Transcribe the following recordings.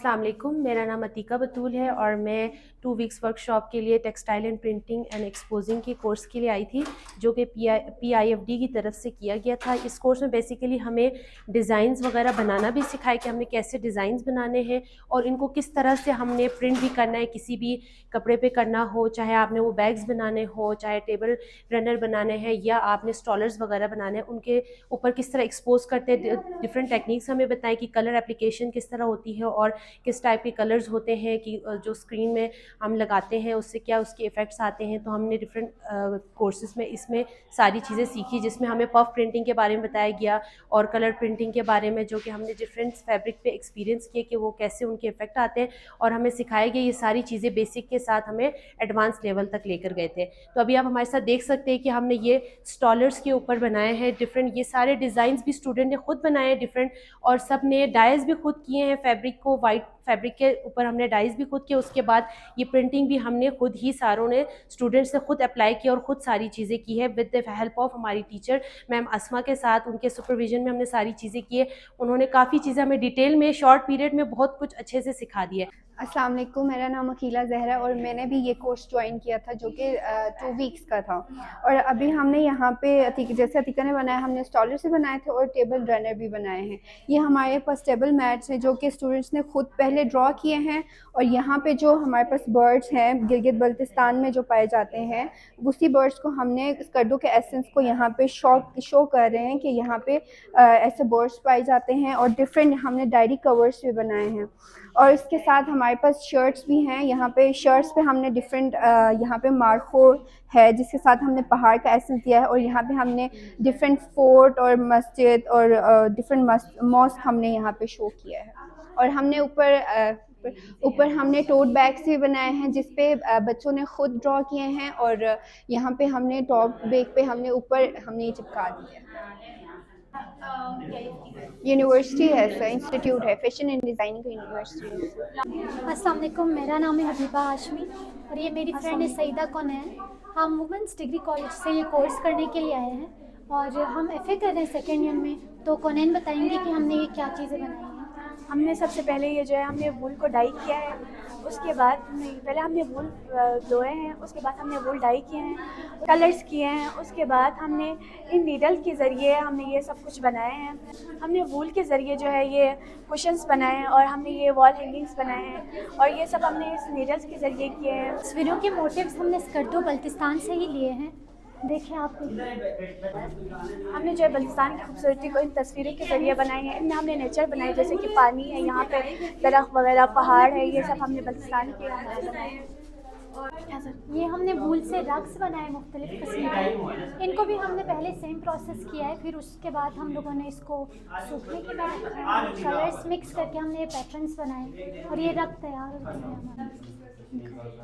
अस्सलाम वालेकुम, मेरा नाम अतीका बतूल है और मैं 2 वीक्स वर्कशॉप के लिए textile and printing and exposing के कोर्स के लिए आई थी, जो कि PIFD की तरफ से किया गया था। इस कोर्स में बेसिकली हमें डिज़ाइंस वगैरह बनाना भी सिखाया कि हमने कैसे डिज़ाइंस बनाने हैं और इनको किस तरह से हमने प्रिंट भी करना है, किसी भी कपड़े पे करना हो, चाहे आपने वो बैग्स बनाने हो, चाहे टेबल रनर बनाने हैं या आपने स्टॉलर्स वगैरह बनाने हैं, उनके ऊपर किस तरह एक्सपोज करते हैं। डिफरेंट टेक्निक्स हमें बताएं कि कलर एप्लीकेशन किस तरह होती है और किस टाइप के कलर्स होते हैं कि जो स्क्रीन में हम लगाते हैं उससे क्या उसके इफ़ेक्ट्स आते हैं। तो हमने डिफरेंट कोर्सेज़ में इसमें सारी चीज़ें सीखी, जिसमें हमें पफ प्रिंटिंग के बारे में बताया गया और कलर प्रिंटिंग के बारे में, जो कि हमने डिफरेंट फैब्रिक पे एक्सपीरियंस किए कि वो कैसे उनके इफ़ेक्ट आते हैं और हमें सिखाया गया। ये सारी चीज़ें बेसिक के साथ हमें एडवांस लेवल तक लेकर गए थे। तो अभी आप हमारे साथ देख सकते हैं कि हमने ये स्टॉलर्स के ऊपर बनाए हैं डिफरेंट, ये सारे डिज़ाइंस भी स्टूडेंट ने खुद बनाए हैं डिफरेंट, और सब ने डाइज भी खुद किए हैं। फैब्रिक को वाइट फैब्रिक के ऊपर हमने डाइज भी खुद किए। उसके बाद ये प्रिंटिंग भी हमने खुद ही सारों ने स्टूडेंट्स ने खुद अप्लाई किया और खुद सारी चीज़ें की है विद द हेल्प ऑफ हमारी टीचर मैम अस्मा के साथ। उनके सुपरविजन में हमने सारी चीज़ें की है। उन्होंने काफ़ी चीज़ें हमें डिटेल में शॉर्ट पीरियड में बहुत कुछ अच्छे से सिखा दिया है। अस्सलाम वालेकुम, मेरा नाम अकीला ज़हरा और मैंने भी ये कोर्स ज्वाइन किया था जो कि 2 वीक्स का था। और अभी हमने यहाँ पे जैसे अतीका ने बनाया, हमने स्टॉलर से बनाए थे और टेबल रनर भी बनाए हैं। ये हमारे पास टेबल मैट्स हैं जो कि स्टूडेंट्स ने खुद पहले ड्रॉ किए हैं। और यहाँ पे जो हमारे पास बर्ड्स हैं गिलगित बल्तिस्तान में जो पाए जाते हैं, उसी बर्ड्स को हमने स्कर्दो के एसेंस को यहाँ पे शो कर रहे हैं कि यहाँ पे ऐसे बर्ड्स पाए जाते हैं। और डिफरेंट हमने डायरी कवर्स भी बनाए हैं। और इसके साथ हमारे पास शर्ट्स भी हैं। यहाँ पे शर्ट्स पे हमने डिफरेंट यहाँ पे मार्को है जिसके साथ हमने पहाड़ का एसेंस दिया है। और यहाँ पे हमने डिफरेंट फोर्ट और मस्जिद और डिफरेंट मॉस्क हमने यहाँ पे शो किया है। और हमने ऊपर हमने टोट बैग्स भी बनाए हैं जिसपे बच्चों ने खुद ड्रॉ किए हैं। और यहाँ पे हमने टॉप बैग पे हमने ऊपर हमने ये चिपका दिया है। यूनिवर्सिटी है सर, इंस्टीट्यूट है, फैशन एंड डिज़ाइनिंग का यूनिवर्सिटी है। अस्सलाम वालेकुम, मेरा नाम है हबीबा हाशमी और ये मेरी फ्रेंड है सईदा कौनैन। हम वुमेंस डिग्री कॉलेज से ये कोर्स करने के लिए आए हैं और हम FA कर रहे हैं सेकेंड ईयर में। तो कौनैन बताएंगे कि हमने ये क्या चीज़ें बनाई हैं। हमने सबसे पहले ये जो है हमने वूल को डाई किया है। उसके बाद पहले हमने वूल धोए हैं, उसके बाद हमने वूल डाई किए हैं, कलर्स किए हैं। उसके बाद हमने इन नीडल के ज़रिए हमने ये सब कुछ बनाए हैं। हमने वूल के ज़रिए जो है ये कुशन्स बनाए हैं और हमने ये वॉल हैंगिंग्स बनाए हैं और ये सब हमने इस नीडल्स के ज़रिए किए हैं। तस्वीरों के मोटिव्स हमने स्कर्दो बल्तिस्तान से ही लिए हैं। देखें आप, हमने जो है बल्तिस्तान की खूबसूरती को इन तस्वीरों के ज़रिए बनाई है। इनमें हमने नेचर बनाई, जैसे कि पानी है, यहाँ पे दरख्त वगैरह, पहाड़ है, ये सब हमने बल्तिस्तान के यहाँ से बनाए हैं। ये हमने वूल से रग्स बनाए मुख्तलिफ़ किस्म के। इनको भी हमने पहले सेम प्रोसेस किया है, फिर उसके बाद हम लोगों ने इसको सूखने के बाद रखा है। कलर्स मिक्स करके हमने ये पैटर्न्स बनाए और ये रग तैयार होते हैं हमारे।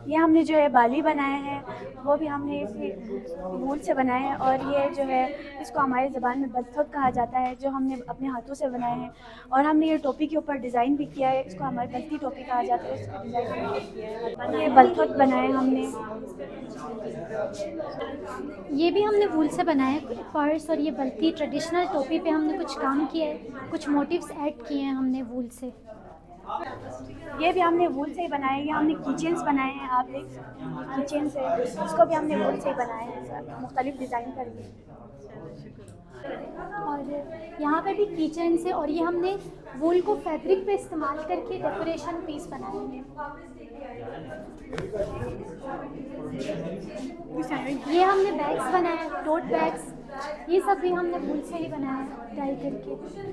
ये हमने जो है बाली बनाए हैं, वो भी हमने इसी वूल से बनाए हैं। और ये जो है इसको हमारी ज़बान में बलथोत कहा जाता है, जो हमने अपने हाथों से बनाए हैं। और हमने ये टोपी के ऊपर डिज़ाइन भी किया है, इसको हमारी बल्ती टोपी कहा जाता है, इसका डिज़ाइन हमने किया है। ये बलथोत बनाए हमने। ये भी हमने वूल से बनाए पर्स और ये बल्ती ट्रेडिशनल टोपी पे हमने कुछ काम किया है, कुछ मोटिव्स ऐड किए हैं हमने वूल से। ये भी हमने वूल से ही बनाए हैं। हमने किचन्स बनाए हैं, आप देख सकते हैं किचन से, इसको भी हमने वूल से ही बनाए हैं मुख्तलिफ डिज़ाइन करके। और यहाँ पे भी किचन से, और ये हमने वूल को फैब्रिक पे इस्तेमाल करके डेकोरेशन पीस बनाए हैं। ये हमने बैग्स बनाए, टोट बैग्स, ये सब भी हमने वूल से ही बनाया डाई करके।